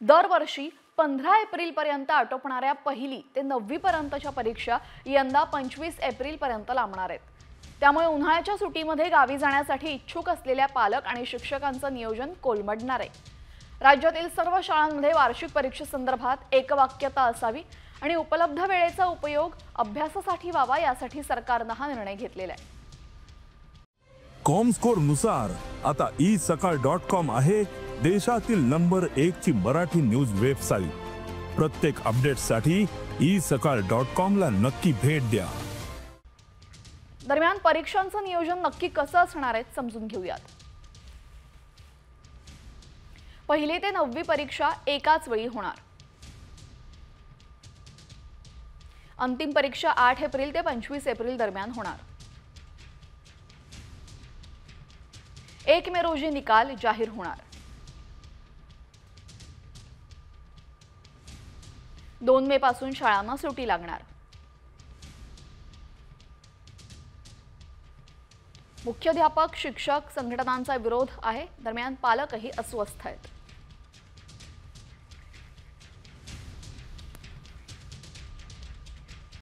दरवर्षी 15 एप्रिलपर्यंत आटोपणाऱ्या पहिली ते 9वी पर्यंतच्या परीक्षा यंदा 25 एप्रिलपर्यंत लांबणार आहेत। त्यामुळे उन्हाळ्याच्या सुट्टीमध्ये गावी जाण्यासाठी इच्छुक असलेल्या पालक आणि शिक्षकांचं नियोजन कोलमडणार आहे। राज्यातील सर्व शाळांमध्ये वार्षिक परीक्षेसंदर्भात एकवाक्यता असावी आणि उपलब्ध वेळेचा उपयोग अभ्यासासाठी व्हावा यासाठी सरकारने हा निर्णय घेतलेला आहे। कॉमस्कोर नुसार आता isakal.com आहे देशातील नंबर 1 ची मराठी न्यूज वेबसाईट। प्रत्येक अपडेटसाठी isakal.com ला नक्की भेट द्या। दरम्यान परीक्षांचं नियोजन नक्की कसं असणार आहे समजून घेऊयात। पहिली ते 9वी परीक्षा एकाच वेळी होणार। अंतिम परीक्षा 8 एप्रिल ते 25 एप्रिल दरम्यान होणार। 1 मे रोजी निकाल जाहीर होणार। 2 मे पासून शाळांना सुट्टी लागणार। मुख्याध्यापक शिक्षक संघटनांचा विरोध आहे। दरम्यान पालकही अस्वस्थ आहेत।